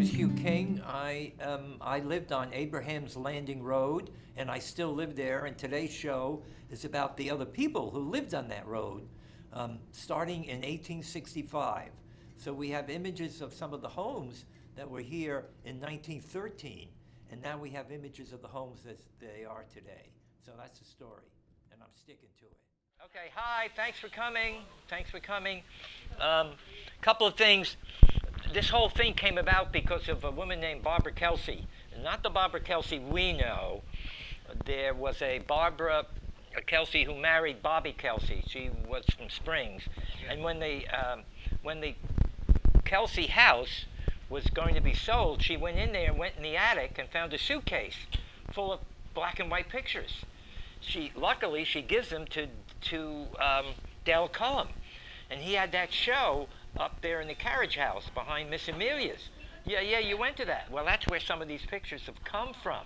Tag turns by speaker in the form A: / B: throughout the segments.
A: is Hugh King. I lived on Abraham's Landing Road, and I still live there. And today's show is about the other people who lived on that road, starting in 1865. So we have images of some of the homes that were here in 1913, and now we have images of the homes as they are today. So that's the story, and I'm sticking to it. Okay, hi, thanks for coming. Thanks for coming. Couple of things. This whole thing came about because of a woman named Barbara Kelsey. Not the Barbara Kelsey we know. There was a Barbara Kelsey who married Bobby Kelsey. She was from Springs. And when the Kelsey house was going to be sold, she went in there, went in the attic, and found a suitcase full of black and white pictures. Luckily, she gives them to Del Cullum. And he had that show up there in the carriage house behind Miss Amelia's. Yeah, you went to that. Well, that's where some of these pictures have come from.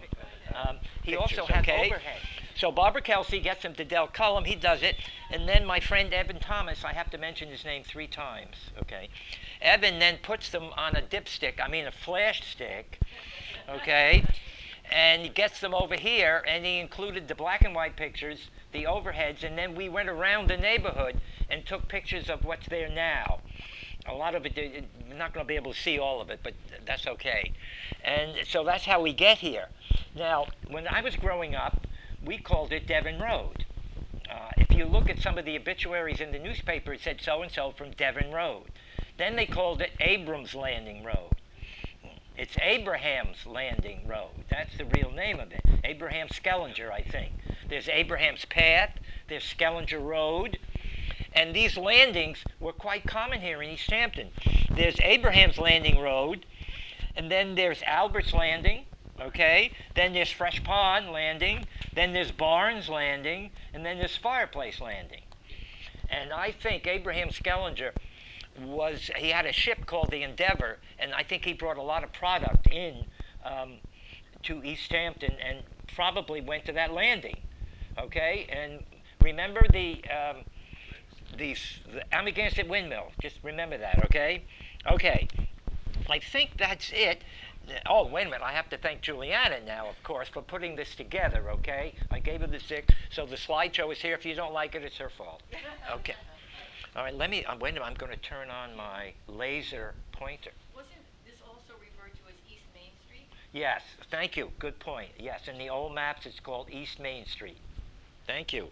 A: He also had overhead. So Barbara Kelsey gets him to Del Cullum. He does it. And then my friend Evan Thomas, I have to mention his name 3 times, okay? Evan then puts them on a a flash stick, okay? And he gets them over here, and he included the black and white pictures, the overheads, and then we went around the neighborhood and took pictures of what's there now. A lot of it, you're not going to be able to see all of it, but that's okay. And so that's how we get here. Now, when I was growing up, we called it Devon Road. If you look at some of the obituaries in the newspaper, it said so-and-so from Devon Road. Then they called it Abrams Landing Road. It's Abraham's Landing Road. That's the real name of it. Abraham Skellinger, I think. There's Abraham's Path. There's Skellinger Road. And these landings were quite common here in East Hampton. There's Abraham's Landing Road, and then there's Albert's Landing, okay? Then there's Fresh Pond Landing, then there's Barnes Landing, and then there's Fireplace Landing. And I think Abraham Skellinger he had a ship called the Endeavor, and I think he brought a lot of product in to East Hampton and probably went to that landing, okay? And remember the Amagansett windmill. Just remember that, okay? Okay. I think that's it. Oh, wait a minute. I have to thank Juliana now, of course, for putting this together, okay? I gave her the stick, so the slideshow is here. If you don't like it, it's her fault. Okay. All right, wait a minute. I'm going to turn on my laser pointer.
B: Wasn't this also referred to as East Main Street?
A: Yes. Thank you. Good point. Yes, in the old maps, it's called East Main Street. Thank you.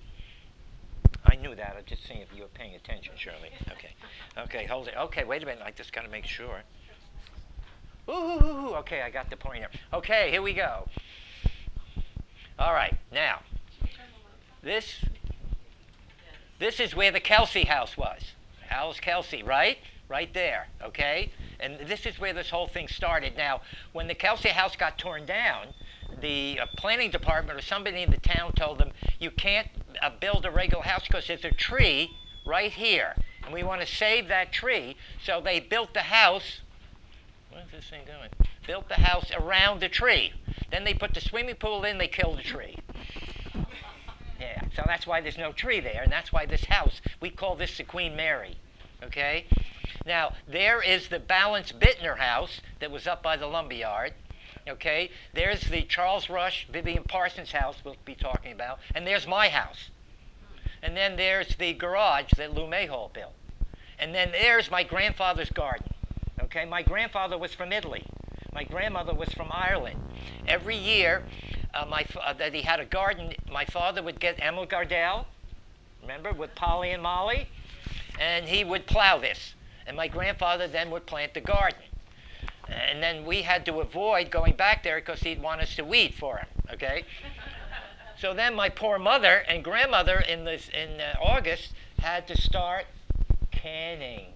A: I knew that. I was just seeing if you were paying attention, Shirley. Okay. Okay, hold it. Okay, wait a minute. I just got to make sure. Ooh, okay, I got the pointer. Okay, here we go. All right, now, this is where the Kelsey house was. Alice Kelsey, right? Right there, okay? And this is where this whole thing started. Now, when the Kelsey house got torn down, the planning department or somebody in the town told them, you can't build a regular house because there's a tree right here. And we want to save that tree. So they built the house. Where's this thing going? Built the house around the tree. Then they put the swimming pool in, they killed the tree. Yeah, so that's why there's no tree there, and that's why this house, we call this the Queen Mary, okay? Now, there is the Balance Bittner house that was up by the lumberyard, okay? There's the Charles Rush, Vivian Parsons house we'll be talking about, and there's my house. And then there's the garage that Lou Mayhall built. And then there's my grandfather's garden, okay? My grandfather was from Italy. My grandmother was from Ireland. Every year that he had a garden, my father would get Emil Gardell, remember, with Polly and Molly, and he would plow this. And my grandfather then would plant the garden. And then we had to avoid going back there because he'd want us to weed for him, okay? So then my poor mother and grandmother in August had to start canning,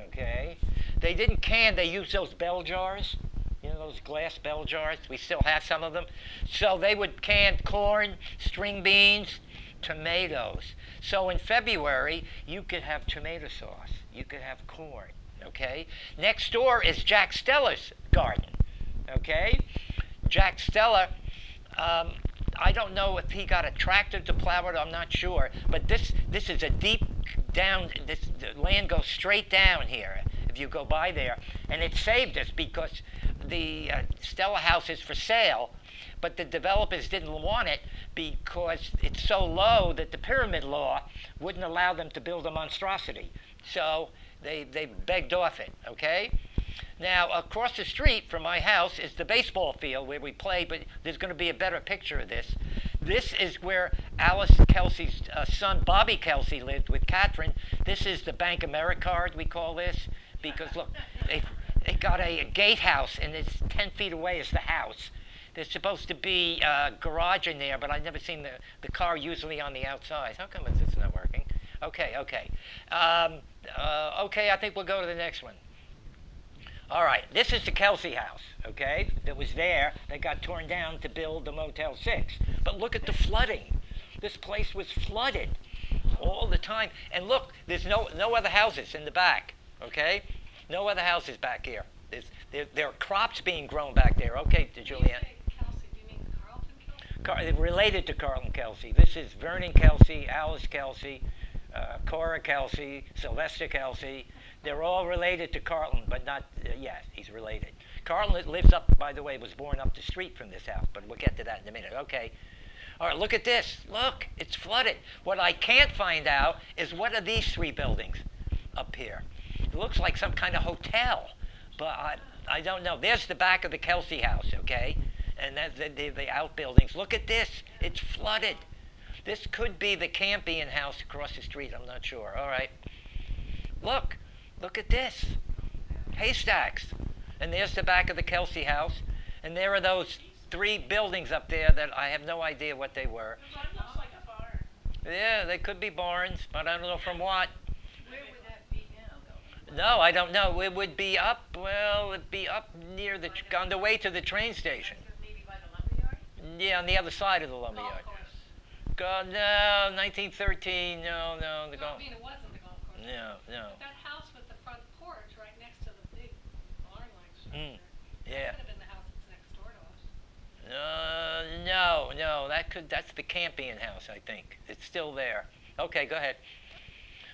A: okay? They didn't can, they used those bell jars. You know those glass bell jars? We still have some of them. So they would can corn, string beans, tomatoes. So in February, you could have tomato sauce. You could have corn, okay? Next door is Jack Stella's garden, okay? Jack Stella, I don't know if he got a tractor to plow it, I'm not sure. But this is a deep down, the land goes straight down here if you go by there. And it saved us because
C: Stella house is for sale, but the developers didn't want it because it's so low that the pyramid law wouldn't allow them to build a monstrosity. So they begged off it, okay? Now, across the street from my house is the baseball field where we play, but there's going to be a better picture of this. This is where Alice Kelsey's son, Bobby Kelsey, lived with Catherine. This is the Bank Americard, we call this, because look, they got a gatehouse, and it's 10 feet away is the house. There's supposed to be a garage in there, but I've never seen the car usually on the outside. How come it's not working? Okay. Okay, I think we'll go to the next one. All right, this is the Kelsey house, okay, that was there. They got torn down to build the Motel 6. But look at the flooding. This place was flooded all the time. And look, there's no other houses in the back, okay? No other houses back here. There are crops being grown back there. Okay, Julianne.
B: Kelsey, do you mean Carlton Kelsey?
C: Related to Carlton Kelsey. This is Vernon Kelsey, Alice Kelsey, Cora Kelsey, Sylvester Kelsey. They're all related to Carlton, but not yet. He's related. Carlton lives up, by the way, was born up the street from this house, but we'll get to that in a minute. Okay. All right, look at this. Look, it's flooded. What I can't find out is what are these three buildings up here? It looks like some kind of hotel, but I don't know. There's the back of the Kelsey house, okay? And that's the outbuildings. Look at this. It's flooded. This could be the Campion house across the street. I'm not sure. All right. Look at this. Haystacks. And there's the back of the Kelsey house. And there are those three buildings up there that I have no idea what they were.
B: It looks like a barn.
C: Yeah, they could be barns, but I don't know from what.
B: Where would that be now, though?
C: No, I don't know. It would be up, well, it'd be up near on the way to the train station.
B: Maybe by the lumberyard?
C: Yeah, on the other side of the lumberyard.
B: Golf course.
C: No, 1913, no, the
B: No, I
C: golf.
B: mean, it wasn't the golf course.
C: No.
B: But that house with the front porch right next to the big barn-like structure.
C: Yeah.
B: That could have been the house that's next door to us.
C: No, that's the Campion house, I think. It's still there. Okay, go ahead.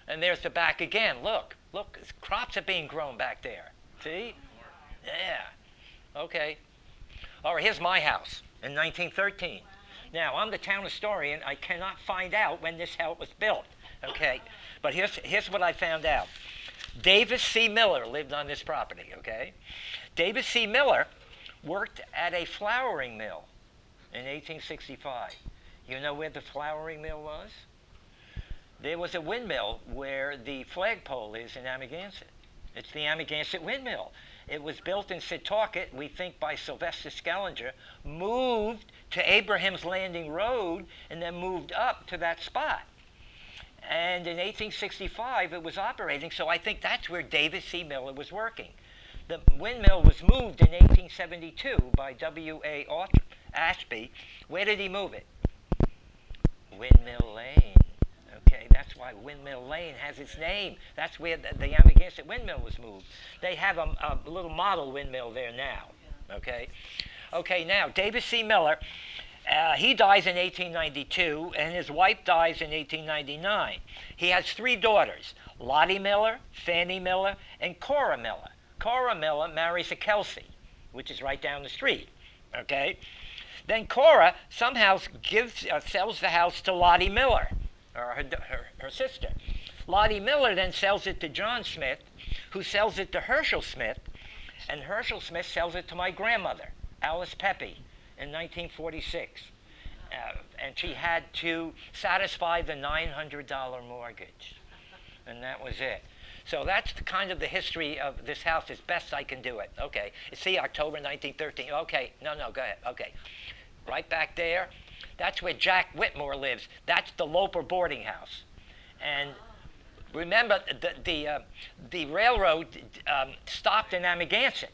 C: And there's the back again. Look, crops are being grown back there. See? Yeah. Okay. All right, here's my house in 1913. Now, I'm the town historian. I cannot find out when this house was built. Okay? But here's what I found out. Davis C. Miller lived on this property, okay? Davis C. Miller worked at a flouring mill in 1865. You know where the flouring mill was? There was a windmill where the flagpole is in Amagansett. It's the Amagansett windmill. It was built in Setauket, we think by Sylvester Scaliger, moved to Abraham's Landing Road, and then moved up to that spot. And in 1865, it was operating, so I think that's where Davis C. Miller was working. The windmill was moved in 1872 by W.A. Ashby. Where did he move it? Windmill Lane. Okay, that's why Windmill Lane has its name. That's where the Amagansett windmill was moved. They have a little model windmill there now. Okay, now Davis C. Miller, he dies in 1892, and his wife dies in 1899. He has three daughters, Lottie Miller, Fannie Miller, and Cora Miller. Cora Miller marries a Kelsey, which is right down the street. Okay, then Cora somehow sells the house to Lottie Miller, or her sister. Lottie Miller then sells it to John Smith, who sells it to Herschel Smith, and Herschel Smith sells it to my grandmother, Alice Pepe, in 1946. And she had to satisfy the $900 mortgage, and that was it. So that's kind of the history of this house as best I can do it. Okay, see, October 1913. Okay, no, go ahead. Okay, right back there, that's where Jack Whitmore lives. That's the Loper boarding house. And remember, the railroad stopped in Amagansett.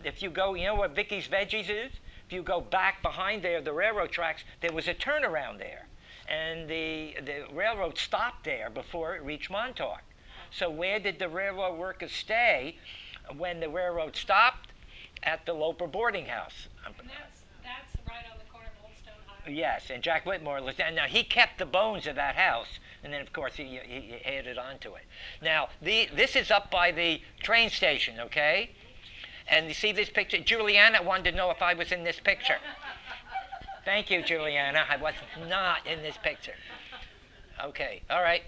C: If you go, you know where Vicky's Veggies is? If you go back behind there, the railroad tracks, there was a turnaround there. And the railroad stopped there before it reached Montauk. So where did the railroad workers stay when the railroad stopped? At the Loper boarding house.
B: And that's right on the corner of Old Stone Highway.
C: Yes, and Jack Whitmore lived there. Now, he kept the bones of that house, and then, of course, he added on to it. Now, this is up by the train station, okay? And you see this picture? Juliana wanted to know if I was in this picture. Thank you, Juliana. I was not in this picture. Okay, all right.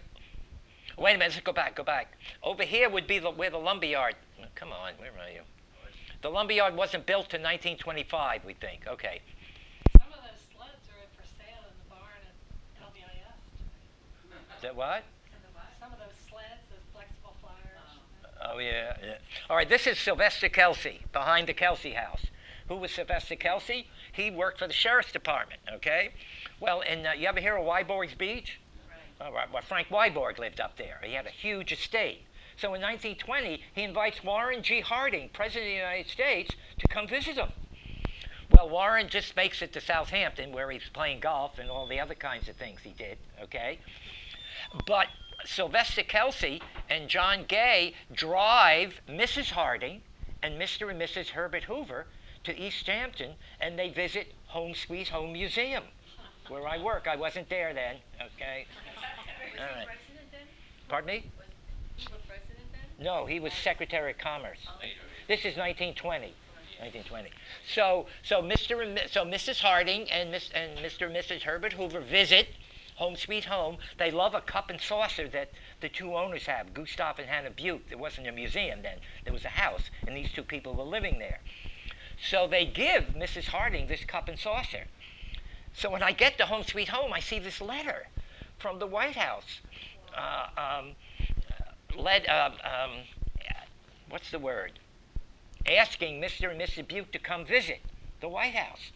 C: Wait a minute, let's go back. Over here would be where the lumberyard. Come on, where are you? The lumberyard wasn't built till 1925, we think. Okay.
B: Some of those sleds are for sale in the barn at LBIS.
C: Is that what?
B: Some of those sleds, those flexible flyers.
C: Oh, yeah. All right, this is Sylvester Kelsey, behind the Kelsey house. Who was Sylvester Kelsey? He worked for the sheriff's department, okay? Well, and you ever hear of Wyborg's Beach? Right. Well, Frank Wyborg lived up there. He had a huge estate. So in 1920, he invites Warren G. Harding, President of the United States, to come visit him. Well, Warren just makes it to Southampton, where he's playing golf and all the other kinds of things he did, okay? But Sylvester Kelsey and John Gay drive Mrs. Harding and Mr. and Mrs. Herbert Hoover to East Hampton, and they visit Home Sweet Home Museum, where I work. I wasn't there then, okay? All right. Pardon me?
B: Was he president then?
C: No, he was Secretary of Commerce. This is 1920. 1920. So Mrs. Harding and Mr. and Mrs. Herbert Hoover visit Home Sweet Home. They love a cup and saucer that the two owners have, Gustav and Hannah Butte. There wasn't a museum then. There was a house, and these two people were living there. So they give Mrs. Harding this cup and saucer. So when I get to Home Sweet Home, I see this letter from the White House. What's the word? Asking Mr. and Mrs. Butte to come visit the White House.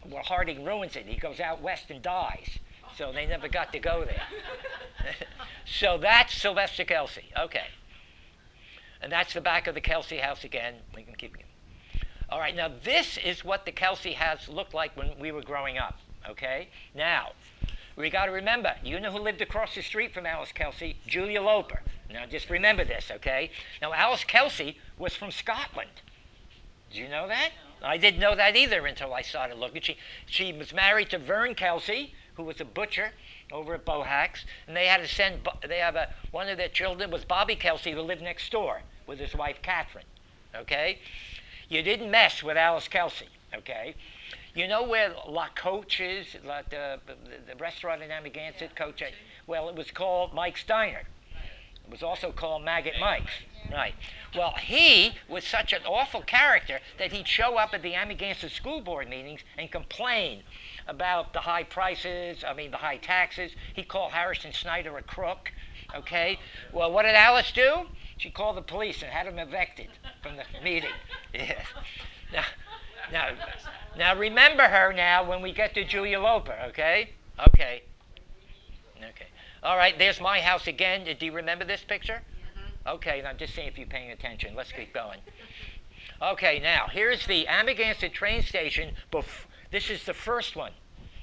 C: Well, Harding ruins it. He goes out west and dies. So they never got to go there. So that's Sylvester Kelsey. Okay. And that's the back of the Kelsey house again. We can keep going. All right, now this is what the Kelsey house looked like when we were growing up, okay? Now, we got to remember, you know who lived across the street from Alice Kelsey? Julia Loper. Now, just remember this, okay? Now, Alice Kelsey was from Scotland. Did you know that? I didn't know that either until I started looking. She was married to Vern Kelsey, who was a butcher over at Bohacs, and they had to send, one of their children was Bobby Kelsey, who lived next door with his wife, Catherine, okay? You didn't mess with Alice Kelsey, okay? You know where La Coach is, the restaurant in Amagansett, Coach? Well, it was called Mike's Diner. It was also called Maggot Mike's, right? Well, he was such an awful character that he'd show up at the Amagansett school board meetings and complain about the high prices, the high taxes. He called Harrison Snyder a crook, okay? Well, what did Alice do? She called the police and had him evicted from the meeting. Yes. Now remember her now when we get to Julia Loper, okay? Okay. All right, there's my house again. Do you remember this picture? Okay, I'm just saying if you're paying attention. Let's keep going. Okay, now, here's the Amagansett train station. This is the first one.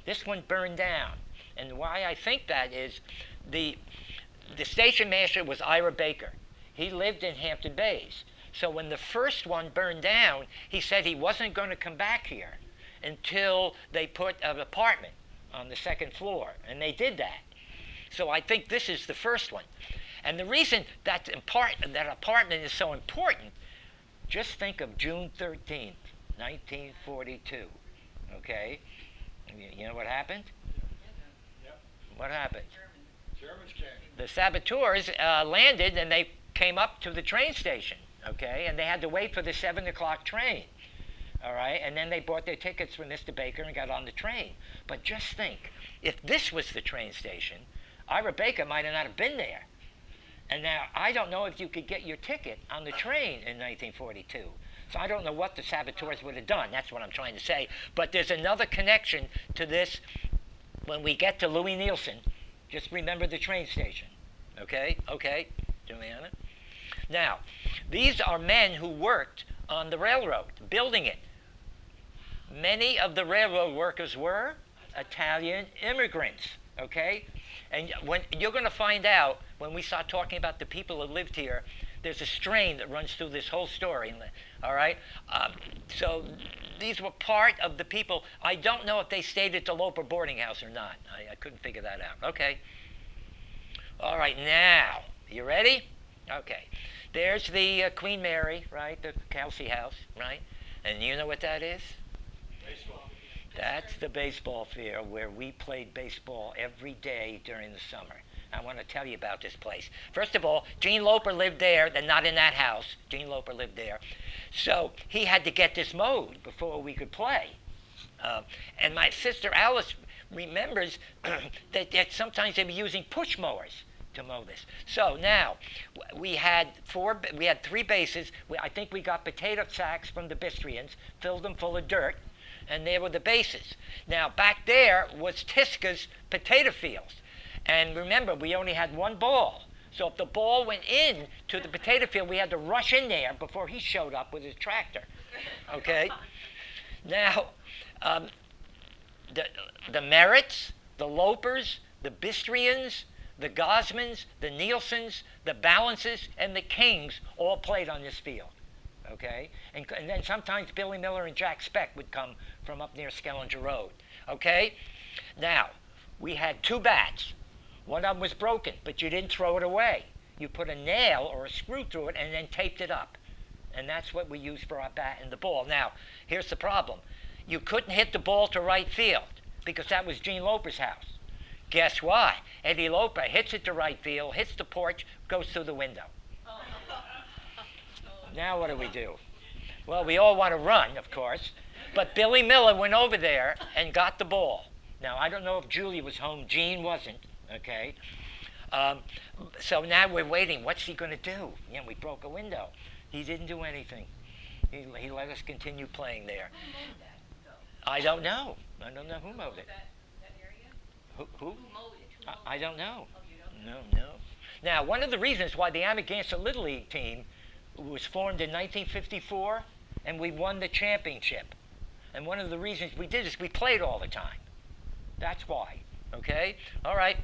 C: This one burned down. And why I think that is the station master was Ira Baker. He lived in Hampton Bays. So when the first one burned down, he said he wasn't going to come back here until they put an apartment on the second floor. And they did that. So I think this is the first one. And the reason that apartment is so important, just think of June 13th, 1942. Okay? You know what happened?
D: Yep.
C: What happened?
D: Germans came.
C: The saboteurs landed and they came up to the train station, okay? And they had to wait for the 7 o'clock train, all right? And then they bought their tickets from Mr. Baker and got on the train. But just think, if this was the train station, Ira Baker might have not been there. And now, I don't know if you could get your ticket on the train in 1942. So I don't know what the saboteurs would have done. That's what I'm trying to say. But there's another connection to this when we get to Louis Nielsen. Just remember the train station. Okay? Okay, Juliana? Now, these are men who worked on the railroad, building it. Many of the railroad workers were Italian immigrants, okay? And when you're going to find out, when we start talking about the people who lived here, there's a strain that runs through this whole story, all right? So these were part of the people. I don't know if they stayed at the Loper boarding house or not. I couldn't figure that out. Okay. All right, now, you ready? Okay. There's the Queen Mary, right? The Kelsey house, right? And you know what that is?
D: Baseball.
C: That's the baseball field where we played baseball every day during the summer. I want to tell you about this place. First of all, Gene Loper lived there, and not in that house. Gene Loper lived there. So he had to get this mowed before we could play. And my sister Alice remembers that sometimes they were using push mowers to mow this. So now we had 3 bases. I think we got potato sacks from the Bistrians, filled them full of dirt, and there were the bases. Now back there was Tiska's potato fields. And remember, we only had 1 ball. So if the ball went in to the potato field, we had to rush in there before he showed up with his tractor. Okay? Now, the Merritts, the Lopers, the Bistrians, the Gosmans, the Nielsen's, the Balances, and the Kings all played on this field. Okay? And then sometimes Billy Miller and Jack Speck would come from up near Skellinger Road. Okay? Now, we had 2 bats. One of them was broken, but you didn't throw it away. You put a nail or a screw through it and then taped it up. And that's what we used for our bat and the ball. Now, here's the problem. You couldn't hit the ball to right field because that was Gene Loper's house. Guess why? Eddie Loper hits it to right field, hits the porch, goes through the window. Now what do? Well, we all want to run, of course. But Billy Miller went over there and got the ball. Now, I don't know if Julie was home. Gene wasn't. Okay, so now we're waiting. What's he going to do? We broke a window. He didn't do anything. He let us continue playing there.
B: Who mowed that, though?
C: I don't know. I don't know who mowed it.
B: That area?
C: Who?
B: Who mowed it? Who mowed
C: I
B: it?
C: don't know.
B: Oh, you don't know?
C: No. Now, one of the reasons why the Amagansett Little League team was formed in 1954, and we won the championship. And one of the reasons we did is we played all the time. That's why. Okay? All right.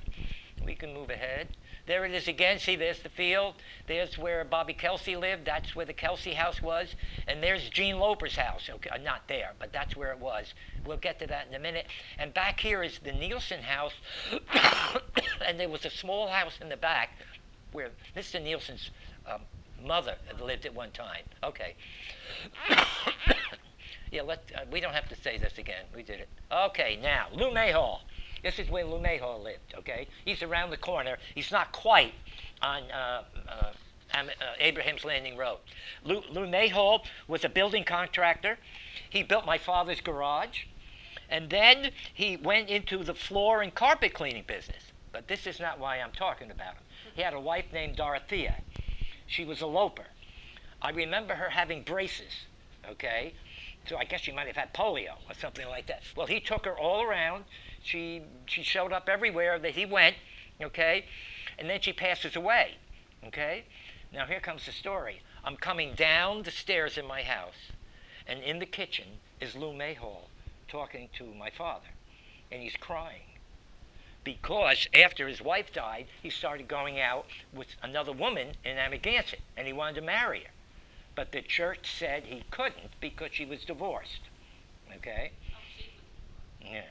C: We can move ahead. There it is again. See, there's the field. There's where Bobby Kelsey lived. That's where the Kelsey house was. And there's Gene Loper's house. Okay, not there, but that's where it was. We'll get to that in a minute. And back here is the Nielsen house. And there was a small house in the back where Mr. Nielsen's mother had lived at one time. Okay. Yeah, we don't have to say this again. We did it. Okay, now, Lou Mayhall. This is where Lou Mayhall lived, okay? He's around the corner. He's not quite on Abraham's Landing Road. Lou Mayhall was a building contractor. He built my father's garage. And then he went into the floor and carpet cleaning business. But this is not why I'm talking about him. He had a wife named Dorothea. She was a Loper. I remember her having braces, okay? So I guess she might have had polio or something like that. Well, he took her all around. She showed up everywhere that he went, okay? And then she passes away, okay? Now here comes the story. I'm coming down the stairs in my house, and in the kitchen is Lou Mayhall talking to my father, and he's crying. Because after his wife died, he started going out with another woman in Amagansett, and he wanted to marry her. But the church said he couldn't because she was divorced, okay? Yeah.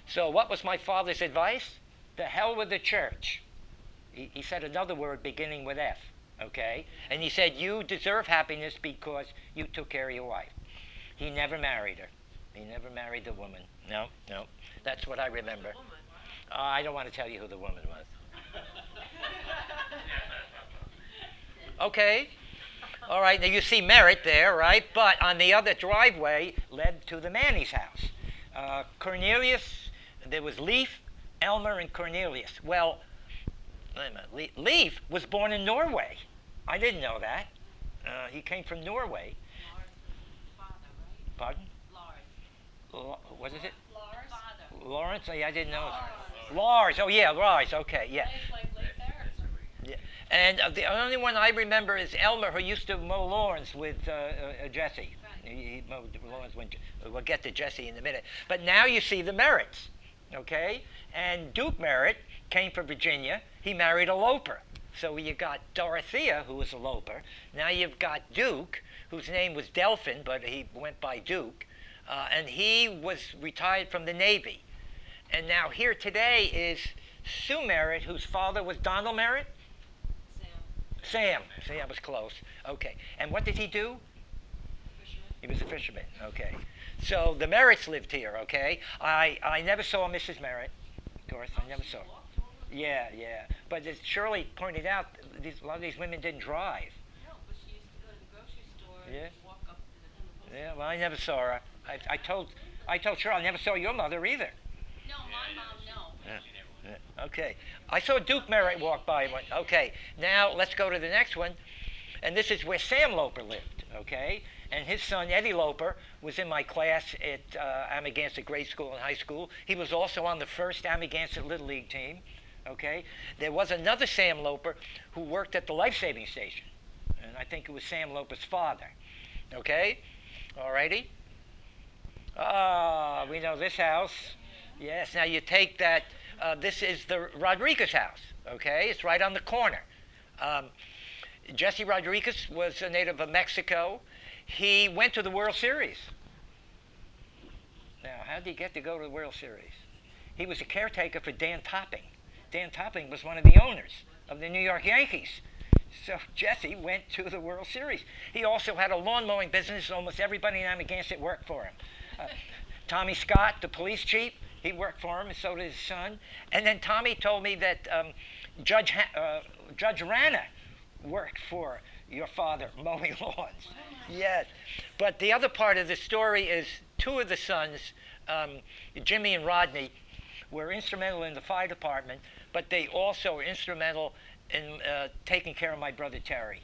C: So what was my father's advice? The hell with the church. He said another word beginning with F, okay? And he said, you deserve happiness because you took care of your wife. He never married her. He never married the woman. No. That's what I remember. I don't want to tell you who the woman was. Okay. All right, now you see Merritt there, right? But on the other driveway led to the Manny's house. Cornelius, there was Leif, Elmer, and Cornelius. Well, wait a minute. Leif was born in Norway. I didn't know that. He came from Norway.
B: Lars' father, right?
C: Pardon?
B: Lars.
C: What is it?
B: Lars' father.
C: Lawrence? Oh, yeah, I didn't know. Lars. Oh, yeah, Lars. Okay, yeah.
B: It's like Leif Erikson.
C: Yeah. And the only one I remember is Elmer, who used to mow lawns with Jesse.
B: Right.
C: He mowed the lawns when we'll get to Jesse in a minute. But now you see the Merritts, okay? And Duke Merritt came from Virginia. He married a Loper. So you got Dorothea, who was a Loper. Now you've got Duke, whose name was Delphin, but he went by Duke. And he was retired from the Navy. And now here today is Sue Merritt, whose father was Donald Merritt. Sam. See, I was close. Okay. And what did he do?
B: Fisherman.
C: He was a fisherman. Okay. So the Merritts lived here. Okay. I never saw Mrs. Merritt. Of course, I never saw. Yeah, yeah. But as Shirley pointed out, a lot of these women didn't drive.
B: No, but she used to go to the grocery store
C: Yeah.
B: and walk up to the post.
C: Yeah. Well, I never saw her. I told Shirley I never saw your mother either.
B: No, my mom, no.
C: Yeah. Okay. I saw Duke Merritt walk by. Okay. Now let's go to the next one. And this is where Sam Loper lived. Okay. And his son, Eddie Loper, was in my class at Amagansett grade school and high school. He was also on the first Amagansett Little League team. Okay. There was another Sam Loper who worked at the life-saving station. And I think it was Sam Loper's father. Okay. All righty. Ah, we know this house. Yes, now you take that, this is the Rodriguez house, okay? It's right on the corner. Jesse Rodriguez was a native of Mexico. He went to the World Series. Now, how did he get to go to the World Series? He was a caretaker for Dan Topping. Dan Topping was one of the owners of the New York Yankees. So Jesse went to the World Series. He also had a lawn mowing business. Almost everybody in Amagansett worked for him. Tommy Scott, the police chief, he worked for him, and so did his son. And then Tommy told me that Judge Rana worked for your father mowing lawns. Yes. But the other part of the story is two of the sons, Jimmy and Rodney, were instrumental in the fire department, but they also were instrumental in taking care of my brother Terry.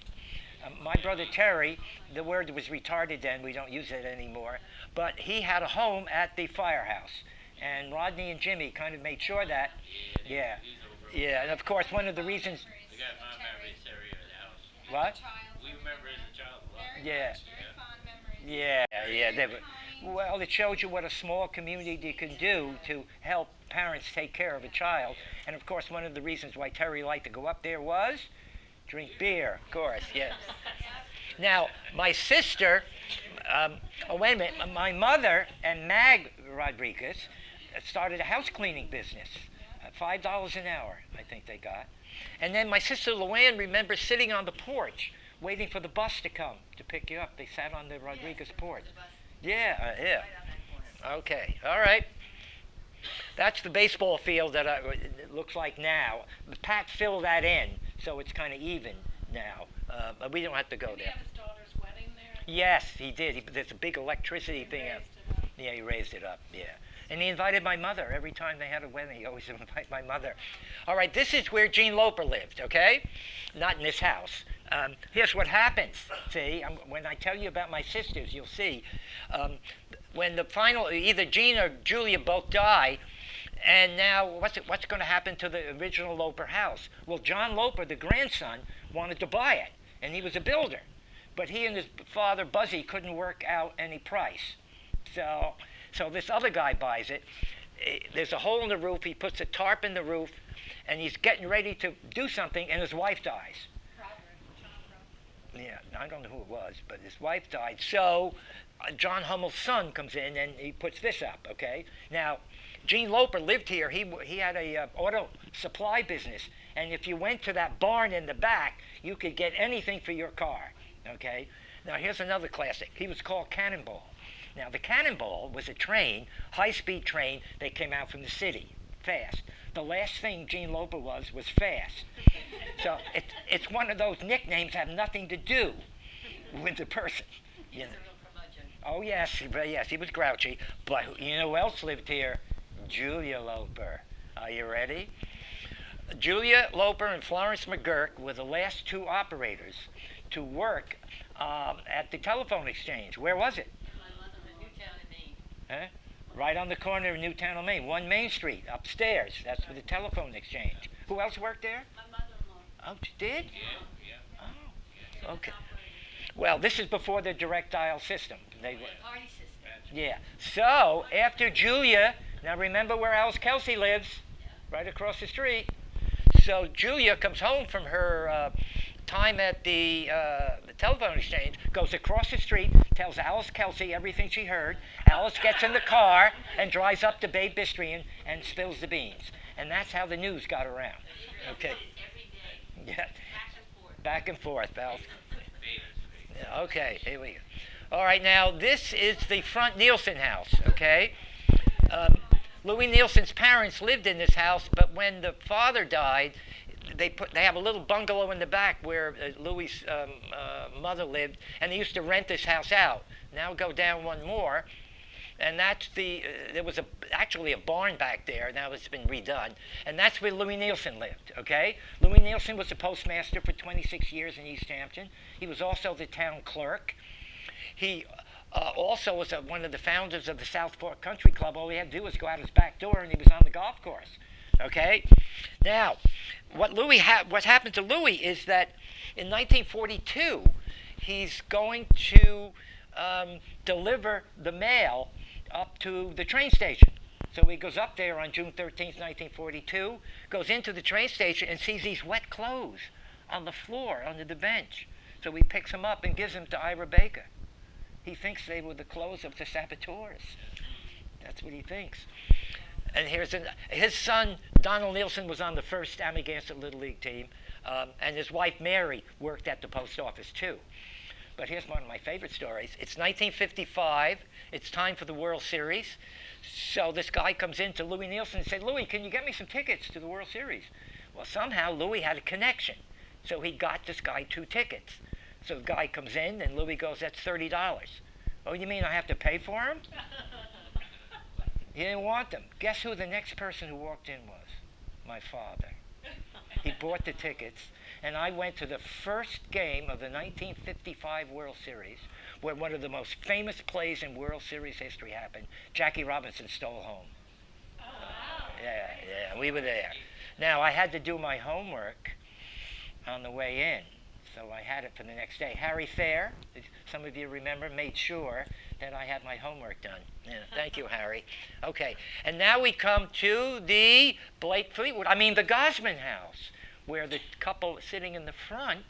C: My brother Terry, the word was retarded then, we don't use it anymore, but he had a home at the firehouse. And Rodney and Jimmy kind of made sure that, yeah. Yeah, and of course one of the reasons...
E: We got fond memories, Terry, of the house.
C: What?
E: We remember as a child a lot.
C: Yeah.
B: Very fond memories.
C: Yeah, yeah. They were, well, it shows you what a small community can do to help parents take care of a child. And of course one of the reasons why Terry liked to go up there was drink beer, of course, yes. Now, my sister, oh wait a minute, my mother and Mag Rodriguez started a house cleaning business. $5 an hour, I think they got. And then my sister Luann remembers sitting on the porch waiting for the bus to come to pick you up. They sat on the Rodriguez porch. Yeah, yeah. Okay, all right. That's the baseball field that it looks like now. Pat filled that in, so it's kind of even now. But we don't have to go
B: Did he
C: there.
B: have his daughter's wedding there?
C: Yes, he did. There's a big electricity thing.
B: Raised it up.
C: Yeah, he raised it up, yeah. And he invited my mother. Every time they had a wedding, he always invited my mother. All right, this is where Gene Loper lived, okay? Not in this house. Here's what happens. See, when I tell you about my sisters, you'll see. When the final, either Gene or Julia both die, and now what's going to happen to the original Loper house? Well, John Loper, the grandson, wanted to buy it, and he was a builder. But he and his father, Buzzy, couldn't work out any price. So this other guy buys it. There's a hole in the roof. He puts a tarp in the roof, and he's getting ready to do something, and his wife dies. Yeah, I don't know who it was, but his wife died. So John Hummel's son comes in, and he puts this up, okay? Now, Gene Loper lived here. He had a auto supply business, and if you went to that barn in the back, you could get anything for your car, okay? Now, here's another classic. He was called Cannonball. Now, the Cannonball was a train, high-speed train that came out from the city, fast. The last thing Gene Loper was fast. So it's one of those nicknames that have nothing to do with the person. You know. Oh, yes, he was grouchy. But you know who else lived here? Julia Loper. Are you ready? Julia Loper and Florence McGurk were the last two operators to work at the telephone exchange. Where was it? Huh? Right on the corner of Newtown and Main, 1 Main Street, upstairs. That's for the telephone exchange. Who else worked there?
B: My mother-in-law.
C: Oh, she did?
E: Yeah.
C: Oh, okay. Well, this is before the direct dial system.
B: Party system.
C: Yeah. So, after Julia, now remember where Alice Kelsey lives? Right across the street. So Julia comes home from her time at the telephone exchange, goes across the street, tells Alice Kelsey everything she heard. Alice gets in the car and drives up to Babe Bistrian and spills the beans. And that's how the news got around. Okay.
B: Every day.
C: Yeah.
B: Back and forth.
C: Back and forth, Val.
E: Venus.
C: Yeah, okay, here we go. All right, now this is the front Nielsen house, okay? Louis Nielsen's parents lived in this house, but when the father died, they have a little bungalow in the back where Louis' mother lived, and they used to rent this house out. Now go down one more, and that's there was actually a barn back there. Now it's been redone, and that's where Louis Nielsen lived, okay? Louis Nielsen was the postmaster for 26 years in East Hampton. He was also the town clerk. He also was one of the founders of the South Fork Country Club. All he had to do was go out his back door, and he was on the golf course. Okay. Now, what happened to Louis is that in 1942, he's going to deliver the mail up to the train station. So he goes up there on June 13th, 1942, goes into the train station and sees these wet clothes on the floor under the bench. So he picks them up and gives them to Ira Baker. He thinks they were the clothes of the saboteurs. That's what he thinks. And his son, Donald Nielsen, was on the first Amagansett Little League team, and his wife, Mary, worked at the post office, too. But here's one of my favorite stories. It's 1955. It's time for the World Series. So this guy comes in to Louis Nielsen and said, Louis, can you get me some tickets to the World Series? Well, somehow Louis had a connection. So he got this guy 2 tickets. So the guy comes in, and Louis goes, that's $30. Oh, you mean I have to pay for him? He didn't want them. Guess who the next person who walked in was? My father. He bought the tickets, and I went to the first game of the 1955 World Series, where one of the most famous plays in World Series history happened. Jackie Robinson stole home.
B: Oh, wow.
C: Yeah, we were there. Now, I had to do my homework on the way in, so I had it for the next day. Harry Fair, some of you remember, made sure that I had my homework done. Yeah, thank you, Harry. Okay, and now we come to the the Gosman house, where the couple sitting in the front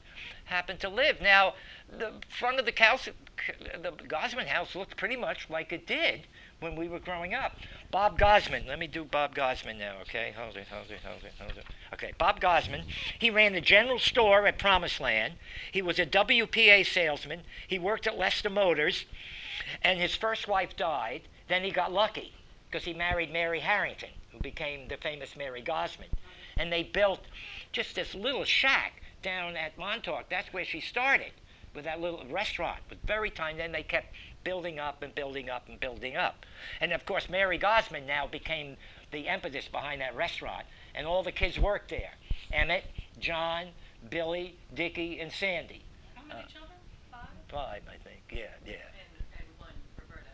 C: happened to live. Now, the front of the house, the Gosman house, looked pretty much like it did when we were growing up. Bob Gosman, let me do Bob Gosman now, okay? Hold it. Okay, Bob Gosman, he ran the general store at Promised Land. He was a WPA salesman. He worked at Lester Motors, and his first wife died. Then he got lucky because he married Mary Harrington, who became the famous Mary Gosman. And they built just this little shack down at Montauk. That's where she started, with that little restaurant. It was very tiny. Then they kept building up and building up and building up. And of course, Mary Gosman now became the impetus behind that restaurant. And all the kids worked there. Emmett, John, Billy, Dickie, and Sandy.
B: How many children? 5?
C: 5, I think. Yeah.
B: And one, Roberta.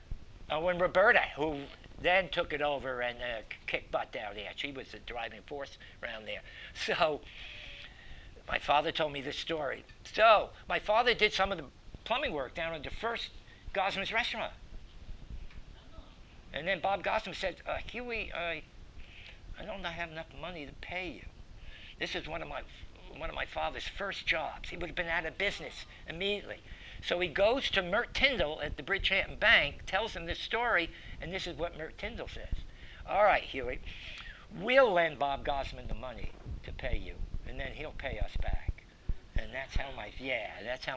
C: Oh, and Roberta, who then took it over and kicked butt down there. She was the driving force around there. So my father told me this story. So my father did some of the plumbing work down at the first Gosman's restaurant. And then Bob Gosman said, Huey, I don't have enough money to pay you. This is one of my father's first jobs. He would have been out of business immediately. So he goes to Mert Tyndall at the Bridgehampton Bank, tells him this story, and this is what Mert Tyndall says. All right, Huey, we'll lend Bob Gosman the money to pay you, and then he'll pay us back. And that's how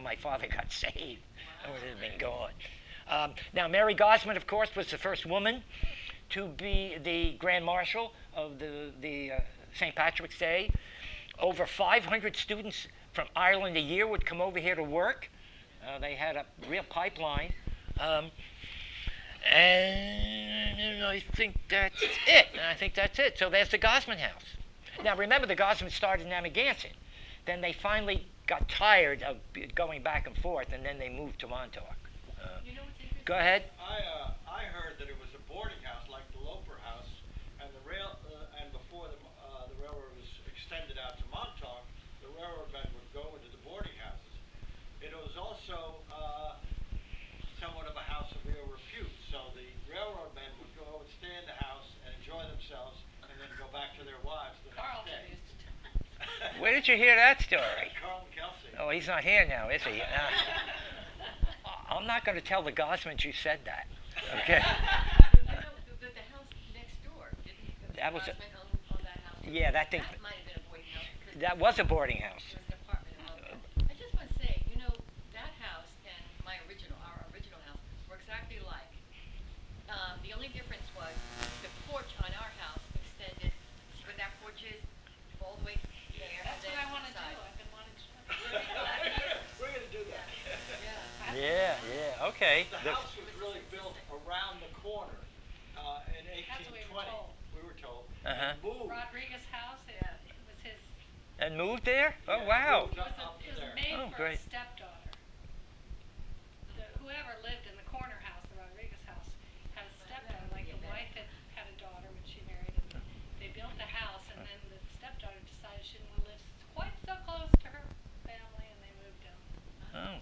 C: my father got saved. I would have been gone. Now, Mary Gosman, of course, was the first woman to be the Grand Marshal of the St. Patrick's Day. Over 500 students from Ireland a year would come over here to work. They had a real pipeline. And I think that's it. So there's the Gosman house. Now, remember, the Gosman started in Amagansett. Then they finally got tired of going back and forth, and then they moved to Montauk.
B: You know what's interesting?
C: Go ahead.
D: I heard that it was a boarding house like the Loper House, and and before the railroad was extended out to Montauk, the railroad men would go into the boarding houses. It was also somewhat of a house of real repute. So the railroad men would go and stay in the house and enjoy themselves, and then go back to their wives the next
B: Carlton
D: day.
B: used to tell.
C: Where did you hear that story?
D: Carl Kelsey.
C: Oh, he's not here now, is he? I'm not going to tell the Gosmans you said that. Okay.
B: I know, but the house next door, didn't
C: That was
B: Gosman owned that house?
C: Yeah, that thing.
B: That might have been a boarding house.
C: That was a boarding house.
B: There was an apartment above
C: Okay.
D: The house was really built around the corner in
B: That's what we
D: 1820.
B: were told.
D: We were told.
C: Uh-huh.
D: And moved.
B: Rodriguez House, it was his,
C: And moved there? Oh,
D: Yeah,
C: wow.
D: moved
B: it was,
D: up
B: it was
D: there.
B: made
C: Oh,
B: for
C: great.
B: a stepdaughter. Whoever lived in the corner house, the Rodriguez house, had a stepdaughter, like the wife had a daughter when she married, and they built the house, and then the stepdaughter decided she didn't want to live quite so close to her family, and they moved down.
C: Oh.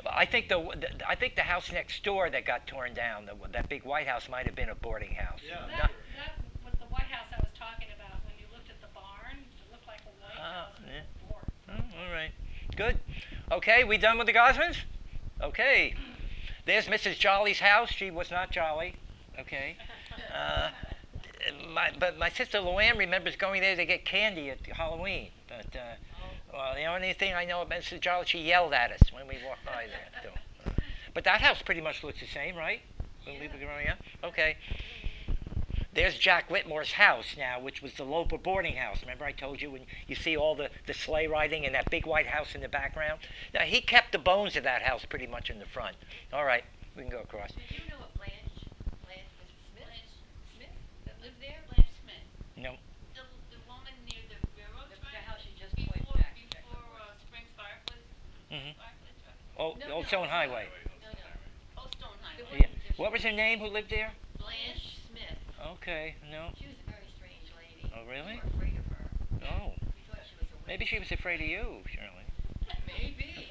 C: I think the house next door that got torn down, that big White House, might have been a boarding house.
D: Yeah.
B: That was the White House I was talking about. When you looked at the barn, it looked like a White House with
C: yeah.
B: a board.
C: Oh, all right. Good. Okay, we done with the Gosmans? Okay. There's Mrs. Jolly's house. She was not jolly. Okay. But my sister Luann remembers going there to get candy at Halloween. But well, the only thing I know about Mrs. Jolly, she yelled at us when we walked by there. So, but that house pretty much looks the same, right? When we were growing up. Okay. There's Jack Whitmore's house now, which was the Loper boarding house. Remember I told you when you see all the sleigh riding and that big white house in the background? Now, he kept the bones of that house pretty much in the front. All right, we can go across.
F: Did you know what Blanche was Smith that lived there?
E: Blanche Smith.
C: No.
E: The woman near the railroad
F: The
E: track?
F: house you just
E: Before,
F: pointed back.
E: before Springs Fireplace?
C: Mm-hmm.
E: Fireplace track?
C: Oh,
F: No,
C: Old
F: no.
C: Stone Highway.
F: No, no.
E: Old Stone
F: The
E: Highway.
F: one
C: Yeah.
F: just-
C: What was her name who lived there?
F: Blanche Smith.
C: Okay, no.
F: She was a very strange lady.
C: Oh, really?
F: We were afraid of her.
C: Oh.
F: We thought she was a witch.
C: Maybe she was afraid of you, Shirley.
F: Maybe.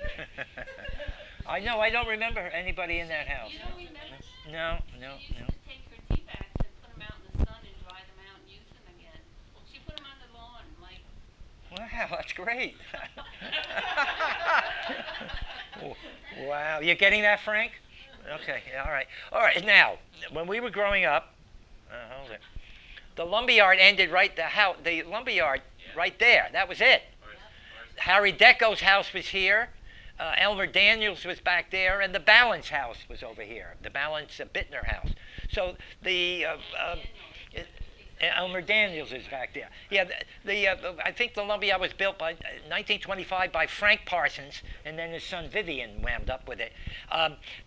C: I know, I don't remember anybody in that house.
E: You don't remember?
C: No.
E: She used to take her tea bags and put them out in the sun and dry them out and use them again. She put them on the lawn, like.
C: Wow, that's great. Wow, you're getting that, Frank? Okay, all right. All right, now, when we were growing up, hold it. The lumberyard ended the lumberyard right there. That was it. Harry Decco's house was here. Elmer Daniels was back there, and the Balance house was over here. The Balance Bittner house. So the Elmer Daniels is back there. Yeah, I think the lumberyard was built by 1925 by Frank Parsons, and then his son Vivian wound up with it.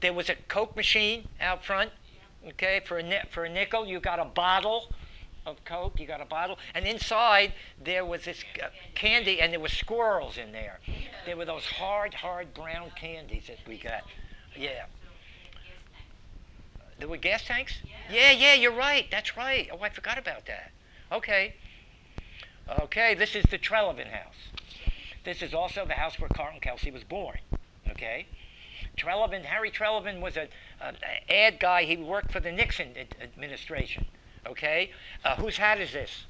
C: There was a Coke machine out front. Okay, for a nickel, you got a bottle of Coke. You got a bottle, and inside there was this candy, and there were squirrels in there. There were those hard brown candies that we got. Yeah. There were gas tanks? Yeah, you're right. That's right. Oh, I forgot about that. Okay. Okay, this is the Trelevin house. This is also the house where Carlton Kelsey was born. Okay. Harry Trelevin was an ad guy. He worked for the Nixon administration. Okay. Whose hat is this?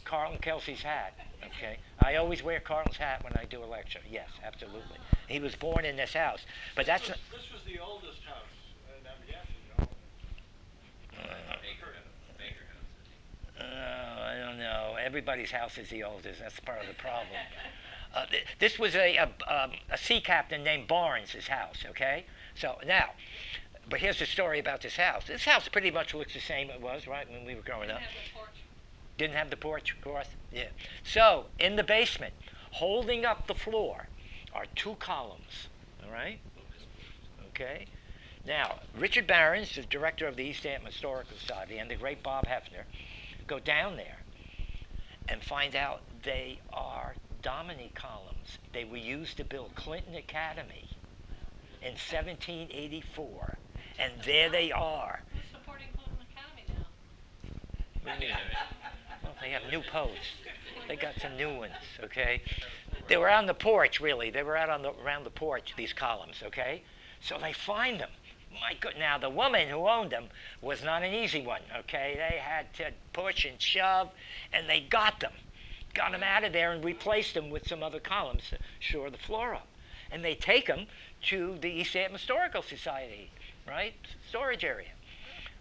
C: Carlton Kelsey's hat. Okay. I always wear Carlton's hat when I do a lecture. Yes, absolutely. He was born in this house. But that's not...
D: This was the oldest house in Amagansett,
C: I don't know. Everybody's house is the oldest. That's part of the problem. This was a sea captain named Barnes' house, okay? So now, but here's the story about this house. This house pretty much looks the same it was, right, when we were growing up.
B: Have the porch.
C: Didn't have the porch, of course? Yeah. So, in the basement, holding up the floor, are two columns, all right? Okay? Now, Richard Barons, the director of the East Hampton Historical Society, and the great Bob Hefner, go down there and find out they are Domini columns. They were used to build Clinton Academy in 1784. And there they are.
B: Who's supporting Clinton Academy now?
C: What do you mean? Well, they have new posts. They got some new ones, okay? They were on the porch, really. They were out around the porch, these columns, okay? So they find them. My good. Now, the woman who owned them was not an easy one, okay? They had to push and shove, and they got them. Got them out of there and replaced them with some other columns to shore the floor up. And they take them to the East Hampton Historical Society, right? Storage area.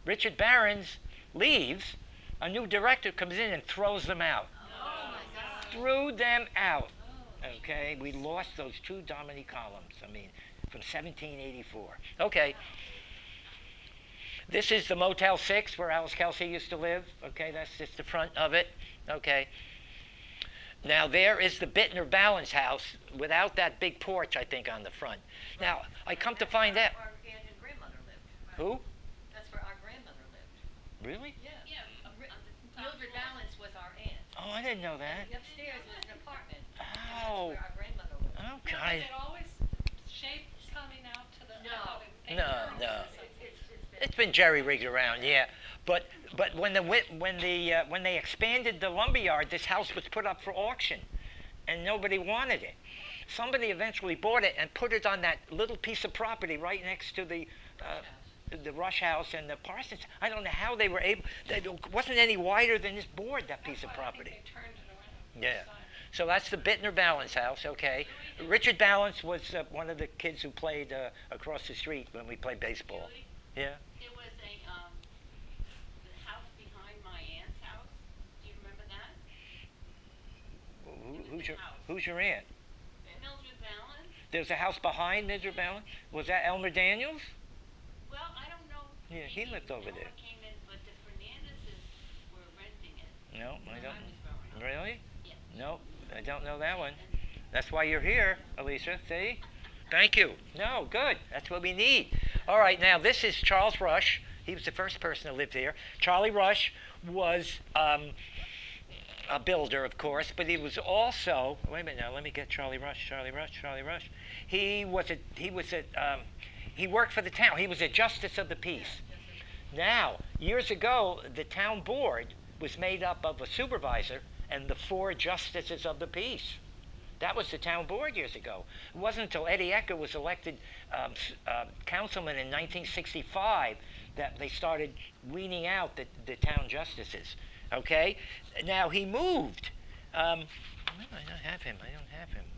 C: Richard Barons leaves. A new director comes in and throws them out.
F: Oh my God.
C: Threw them out. Okay, we lost those two Domini columns. I mean, from 1784. Okay. This is the Motel 6 where Alice Kelsey used to live. Okay, that's just the front of it. Okay. Now there is the Bittner Balance house without that big porch, I think, on the front. Now, I come to find out.
F: Our aunt and grandmother lived.
C: Who?
F: That's where our grandmother lived.
C: Really?
F: Yeah.
E: Yeah, on the top
F: Mildred
E: floor.
F: Balance was our aunt.
C: Oh, I didn't know that.
F: The upstairs was an apartment. And
C: Oh.
F: that's where our grandmother lived.
B: Now,
C: Okay.
B: was it always shaped coming out to the?
F: No.
C: No.
F: It's
C: It's been jerry rigged around, yeah. But when they expanded the lumberyard, this house was put up for auction, and nobody wanted it. Somebody eventually bought it and put it on that little piece of property right next to the Rush House and the Parsons. I don't know how they were able. It wasn't any wider than this board. That piece of property.
B: They turned it around.
C: Yeah. So that's the Bittner Balance house, okay. Richard Balance was one of the kids who played across the street when we played baseball.
E: Julie,
C: Yeah.
E: there was the house behind my aunt's house. Do you remember that?
C: Who's your aunt?
E: Mildred Balance?
C: There's a house behind Mildred Balance. Was that Elmer Daniels?
E: Well, I don't know.
C: Yeah, he lived over
E: Maybe
C: there.
E: Noah came in, but the Fernandezes were renting it.
C: No, I
E: when
C: don't.
E: I was growing up.
C: Really?
E: Yeah.
C: No, I don't know that one. That's why you're here, Alicia. See? Thank you. No, good. That's what we need. All right, now this is Charles Rush. He was the first person to live here. Charlie Rush was a builder, of course, but he was also. Wait a minute now. Let me get Charlie Rush. He worked for the town. He was a justice of the peace. Now, years ago, the town board was made up of a supervisor and the 4 justices of the peace. That was the town board years ago. It wasn't until Eddie Ecker was elected councilman in 1965 that they started weaning out the town justices. Okay? Now, he moved. I don't have him.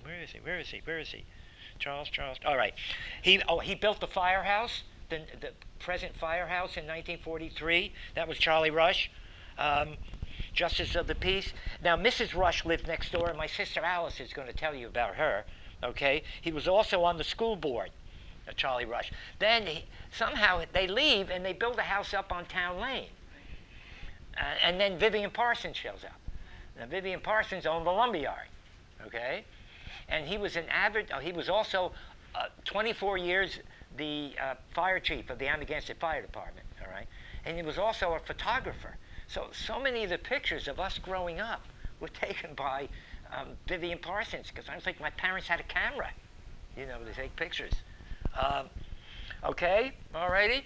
C: Where is he? Charles. All right. He built the firehouse, the present firehouse in 1943. That was Charlie Rush. Justice of the Peace. Now, Mrs. Rush lived next door, and my sister Alice is going to tell you about her. Okay? He was also on the school board, Charlie Rush. Then, somehow, they leave, and they build a house up on Town Lane. And then Vivian Parsons shows up. Now, Vivian Parsons owned the lumberyard. Okay? And he was he was also 24 years the fire chief of the Amagansett Fire Department. All right? And he was also a photographer. So many of the pictures of us growing up were taken by Vivian Parsons, because I was like, my parents had a camera, to take pictures. Okay, all righty?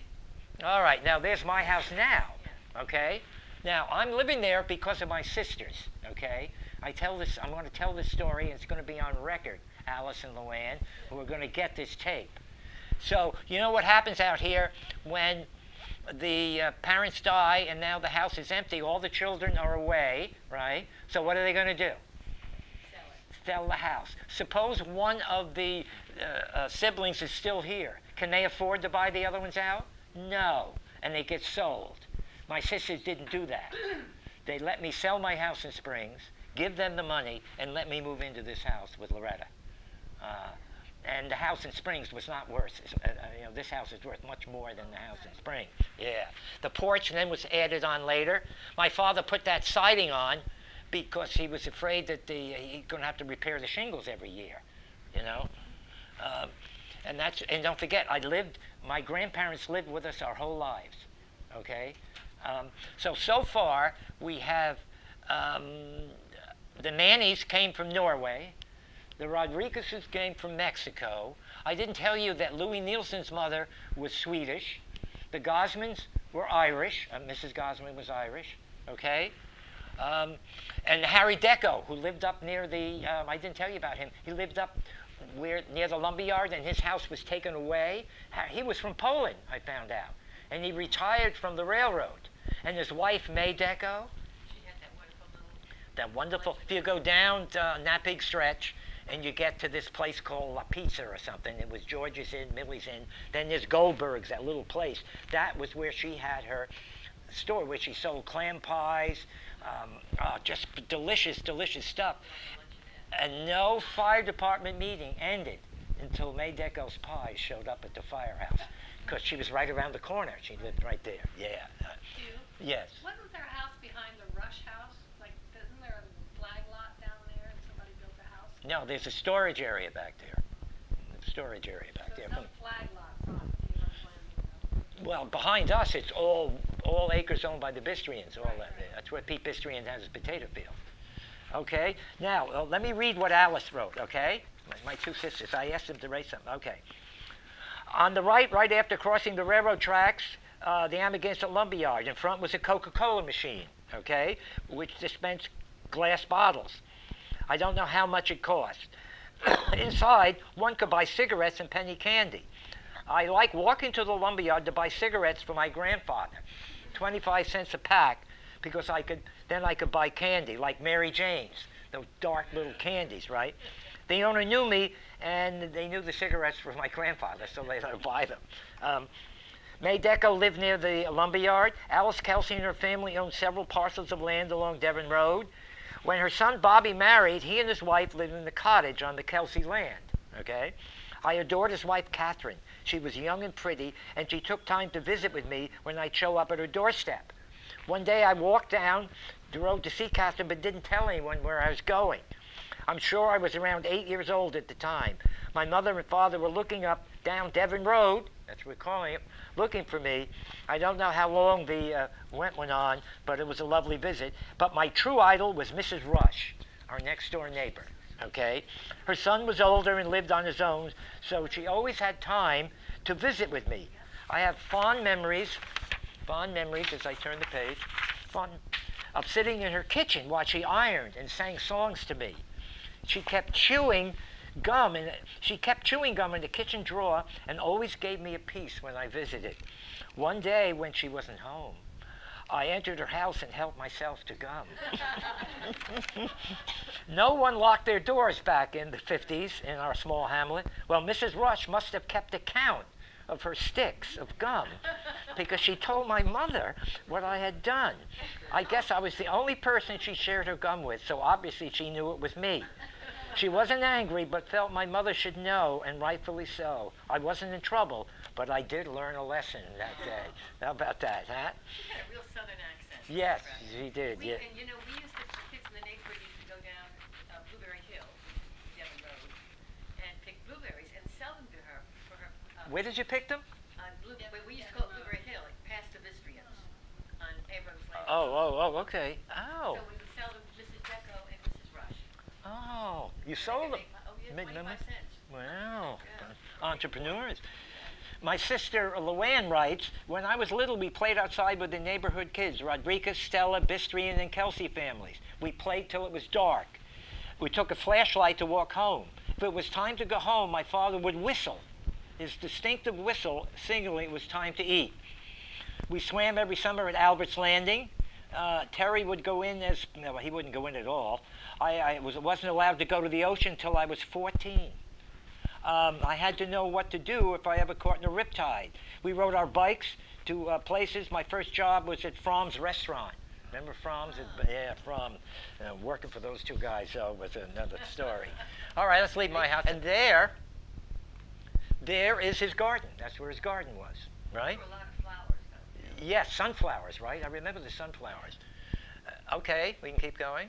C: All right, now there's my house now, okay? Now, I'm living there because of my sisters, okay? I'm going to tell this story, and it's going to be on record, Alice and Luann, who are going to get this tape. So, you know what happens out here when the parents die and now the house is empty, all the children are away, right? So what are they going to do? Sell the house. Suppose one of the siblings is still here. Can they afford to buy the other ones out? No. And they get sold. My sisters didn't do that. They let me sell my house in Springs, give them the money, and let me move into this house with Loretta. And the house in Springs was not worth, this house is worth much more than the house in Springs. Yeah. The porch then was added on later. My father put that siding on because he was afraid that he's going to have to repair the shingles every year, And don't forget, my grandparents lived with us our whole lives, okay? So far, we have, the Mannies came from Norway. The Rodriguezes came from Mexico. I didn't tell you that Louis Nielsen's mother was Swedish. The Gosmans were Irish. Mrs. Gosman was Irish, okay? And Harry Deco, who lived up near I didn't tell you about him. He lived up near the lumberyard, and his house was taken away. He was from Poland, I found out. And he retired from the railroad. And his wife, May Deco,
F: She had that wonderful little.
C: that wonderful, if you go down that big stretch, and you get to this place called La Pizza or something. It was George's Inn, Millie's Inn. Then there's Goldberg's, that little place. That was where she had her store, where she sold clam pies, just delicious, delicious stuff. And no fire department meeting ended until May Deco's pies showed up at the firehouse, because she was right around the corner. She lived right there. Yeah.
B: Hugh,
C: Yes.
B: wasn't there a house behind the Rush house? Like, isn't there a flag lot down there?
C: No, there's a storage area back there. Storage area back
B: So
C: there.
B: there's no flag lots on Abrams Landing,
C: Well, behind us, it's all acres owned by the Bistrians. All that. That's where Pete Bistrian has his potato field. Okay. Now, let me read what Alice wrote. Okay. My two sisters. I asked them to write something. Okay. On the right after crossing the railroad tracks, the Amagansett lumberyard. In front was a Coca-Cola machine. Okay, which dispensed glass bottles. I don't know how much it cost. Inside, one could buy cigarettes and penny candy. I like walking to the lumberyard to buy cigarettes for my grandfather, 25 cents a pack, because I could buy candy like Mary Jane's, those dark little candies, right? The owner knew me, and they knew the cigarettes were my grandfather, so they let her buy them. May Deco lived near the lumberyard. Alice Kelsey and her family owned several parcels of land along Devon Road. When her son Bobby married, he and his wife lived in the cottage on the Kelsey land. Okay? I adored his wife, Catherine. She was young and pretty, and she took time to visit with me when I'd show up at her doorstep. One day I walked down the road to see Catherine, but didn't tell anyone where I was going. I'm sure I was around 8 years old at the time. My mother and father were looking up down Devon Road, that's what we're calling it, looking for me. I don't know how long the went on, but it was a lovely visit. But my true idol was Mrs. Rush, our next door neighbor. Okay, her son was older and lived on his own, so she always had time to visit with me. I have fond memories as I turn the page, of sitting in her kitchen while she ironed and sang songs to me. She kept chewing gum in the kitchen drawer and always gave me a piece when I visited. One day when she wasn't home, I entered her house and helped myself to gum. No one locked their doors back in the 50s in our small hamlet. Well, Mrs. Rush must have kept a count of her sticks of gum because she told my mother what I had done. I guess I was the only person she shared her gum with, so obviously she knew it was me. She wasn't angry, but felt my mother should know, and rightfully so. I wasn't in trouble, but I did learn a lesson that day. How about that, huh?
F: She had a real southern accent.
C: Yes,
F: Right.
C: she did, yeah.
F: And you know, we used to, the kids in the neighborhood used to go down Blueberry Hill, Devon Road, and pick blueberries and sell them to her for her.
C: Where did you pick them?
F: We used to call it Blueberry Hill, like past the Vistrians on Abrams Landing.
C: Okay. Oh.
F: So we would sell them to Mrs. Deco and Mrs. Rush.
C: Oh, you sold them.
F: Oh, yeah,
C: Made
F: 25
C: money?
F: cents.
C: Wow,
F: Yeah.
C: entrepreneurs. My sister Luann writes, when I was little, we played outside with the neighborhood kids, Rodriguez, Stella, Bistrian, and Kelsey families. We played till it was dark. We took a flashlight to walk home. If it was time to go home, my father would whistle. His distinctive whistle signaling it was time to eat. We swam every summer at Albert's Landing. Terry would go in no, he wouldn't go in at all. I wasn't allowed to go to the ocean until I was 14. I had to know what to do if I ever caught in a riptide. We rode our bikes to places. My first job was at Fromm's restaurant. Remember Fromm's? Yeah, Fromm. Working for those two guys, so it was another story. All right, let's leave my house. And there is his garden. That's where his garden was, right?
F: There were a lot of flowers, though.
C: Yes, sunflowers, right? I remember the sunflowers. Okay, we can keep going.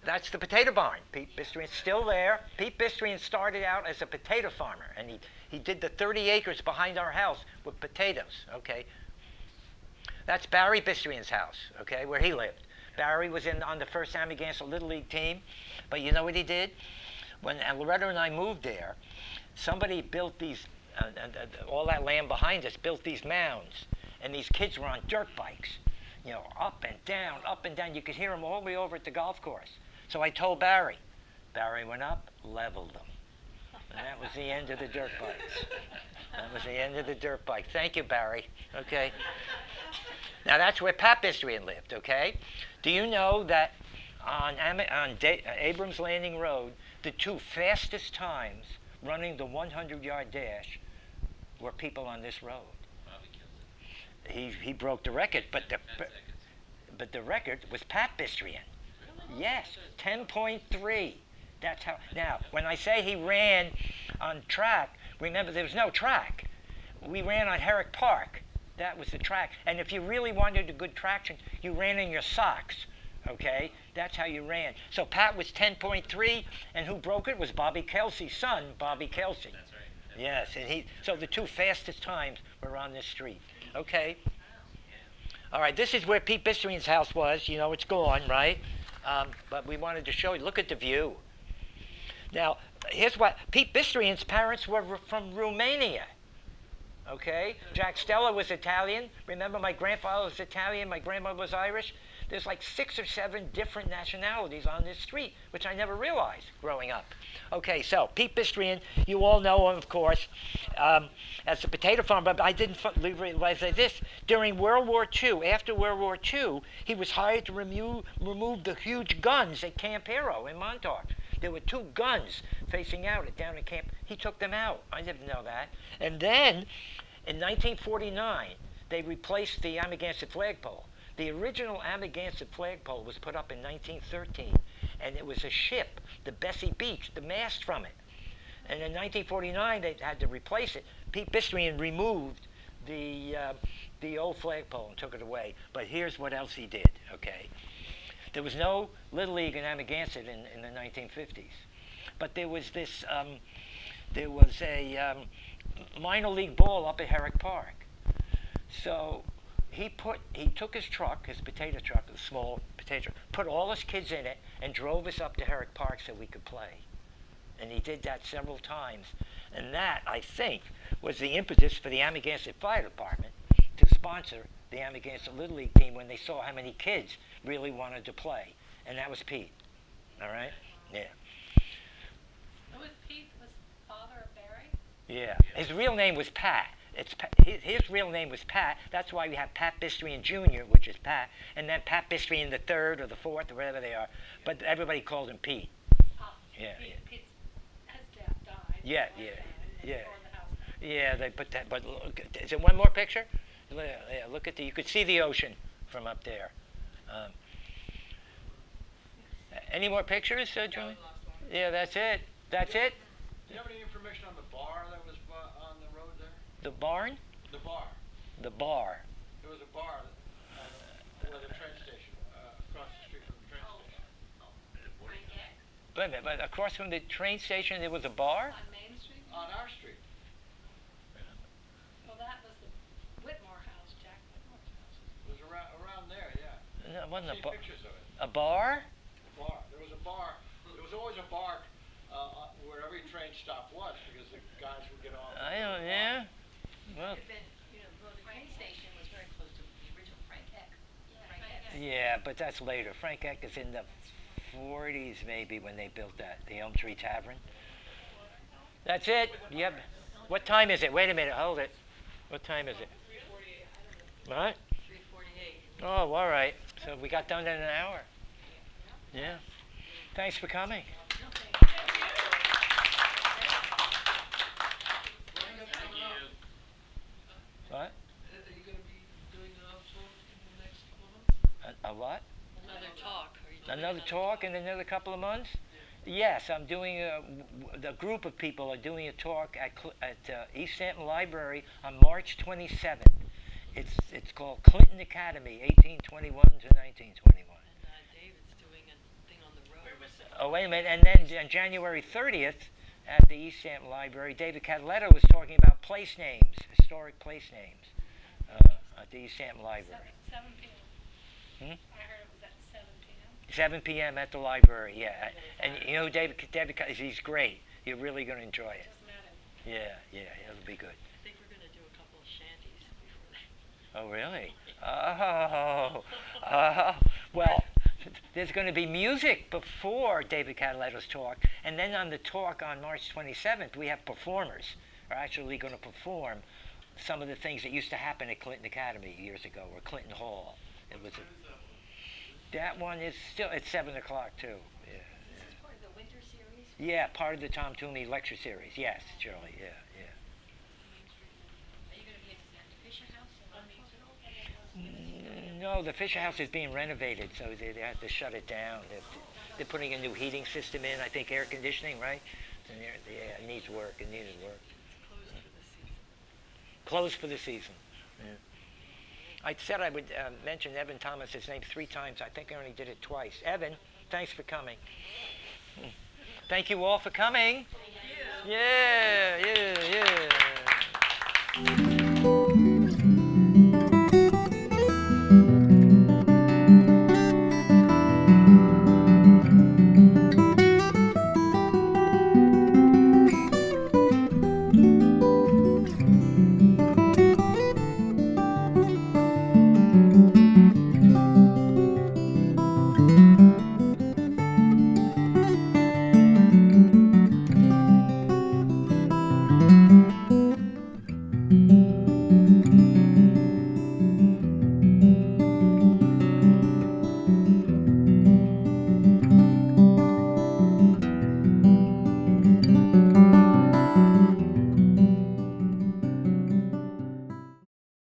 C: That's the potato barn. Pete Bistrian's still there. Pete Bistrian started out as a potato farmer, and he did the 30 acres behind our house with potatoes, okay? That's Barry Bistrian's house, okay, where he lived. Barry was on the first Amagansett Little League team, but you know what he did? When Loretta and I moved there, somebody built these, all that land behind us, built these mounds, and these kids were on dirt bikes, you know, up and down, up and down. You could hear them all the way over at the golf course. So I told Barry. Barry went up, leveled them. And that was the end of the dirt bikes. That was the end of the dirt bike. Thank you, Barry. Okay. Now that's where Pat Bistrian lived, okay? Do you know that on Abrams Landing Road, the two fastest times running the 100-yard dash were people on this road? He broke the record, but the record was Pat Bistrian. Yes, 10.3. That's how. Now, when I say he ran on track, remember there was no track. We ran on Herrick Park. That was the track. And if you really wanted a good traction, you ran in your socks, okay? That's how you ran. So Pat was 10.3, and who broke it was Bobby Kelsey's son, Bobby Kelsey.
G: That's right.
C: Yes, and so the two fastest times were on this street. Okay. All right, this is where Pete Bistrian's house was. You know, it's gone, right? But we wanted to show you. Look at the view. Now, here's what Pete Bistrian's parents were from Romania. Okay? Jack Stella was Italian. Remember, my grandfather was Italian, my grandmother was Irish. There's like 6 or 7 different nationalities on this street, which I never realized growing up. Okay, so Pete Bistrian, you all know him, of course, as a potato farmer, but I didn't realize this. During World War II, after World War II, he was hired to remove the huge guns at Camp Hero in Montauk. There were 2 guns facing out down at camp. He took them out. I didn't know that. And then, in 1949, they replaced the Amagansett flagpole. The original Amagansett flagpole was put up in 1913, and it was a ship, the Bessie Beach, the mast from it. And in 1949, they had to replace it. Pete Bistrian removed the old flagpole and took it away. But here's what else he did, okay? There was no Little League in Amagansett in the 1950s. But there was this, there was a minor league ball up at Herrick Park. So he took his truck, his potato truck, a small potato truck, put all his kids in it, and drove us up to Herrick Park so we could play. And he did that several times. And that, I think, was the impetus for the Amagansett Fire Department to sponsor the Amagansett Little League team when they saw how many kids really wanted to play. And that was Pete. All right? Yeah.
B: Was Pete, was father of Barry?
C: Yeah. His real name was Pat. His real name was Pat. That's why we have Pat Bistrian Jr., which is Pat, and then Pat Bistrian the third or the fourth or whatever they are. But everybody called him Pete. Yeah.
B: Pete's dad died.
C: Yeah,
B: His
C: yeah,
B: dad,
C: yeah.
B: before the house.
C: Yeah, they put that. But look, is there one more picture? Yeah, look at you could see the ocean from up there. Any more pictures, Julie? Yeah, that's it. That's it.
D: Do you have any information on the bar that was on the road there?
C: The barn?
D: The bar.
C: The bar.
D: There was a bar where the train station, across the street from the train station.
C: Wait a minute, but across from the train station there was a bar?
B: On Main Street?
D: On our street.
B: Well, that was the Whitmore house, Jack Whitmore's house.
D: It was around there, yeah.
C: No, it wasn't
D: I've
C: a
D: seen
C: bar.
D: pictures of it.
C: A bar?
D: Bar. There was a bar. There was always a bar where every train stop was because the guys would get off.
C: I don't. Yeah. Well.
F: But then, the train station was very close to the original Frank Eck. Frank Eck.
C: Yeah, but that's later. Frank Eck is in the 40s maybe when they built that, the Elm Tree Tavern. That's it. You have. What time is it? Wait a minute. Hold it. What time is it? 3:48. What?
F: 3:48.
C: Oh, all right. So we got done in an hour. Yeah. Thanks for coming. What?
G: Are you going to be doing another talk in the next couple of months?
C: A what?
F: Another talk. Are you doing
C: Another talk in another couple of months? Yes, I'm doing the group of people are doing a talk at East Hampton Library on March 27th. It's called Clinton Academy, 1821 to 1921.
F: And David's doing a thing on the road.
C: Oh, wait a minute. And then on January 30th at the East Hampton Library, David Cataletto was talking about place names, historic place names at the East Hampton Library.
B: 7 p.m.
C: Hmm?
B: I heard it was at 7 p.m.
C: 7 p.m. at the library, yeah. And you know, David, he's great. You're really going to enjoy it.
B: Just met him.
C: Yeah, it'll be good.
F: I think we're going to do a couple of shanties before that.
C: Oh, really? Well, there's going to be music before David Cataletto's talk, and then on the talk on March 27th, we have performers are actually going to perform some of the things that used to happen at Clinton Academy years ago, or Clinton Hall. It was that one is still at 7 o'clock too. Yeah.
F: Is this part of the winter series?
C: Yeah, part of the Tom Toomey lecture series. Yes, Shirley. Yeah.
F: Are you going to be at the Fisher House in
C: No, the Fisher House is being renovated, so they have to shut it down. They're putting a new heating system in. I think air conditioning, right? And yeah, it needs work. It needed work.
F: It's closed for the season.
C: Closed for the season. Yeah. I said I would mention Evan Thomas's name 3 times. I think I only did it twice. Evan, thanks for coming. Thank you all for coming. Thank you. Yeah, yeah, yeah.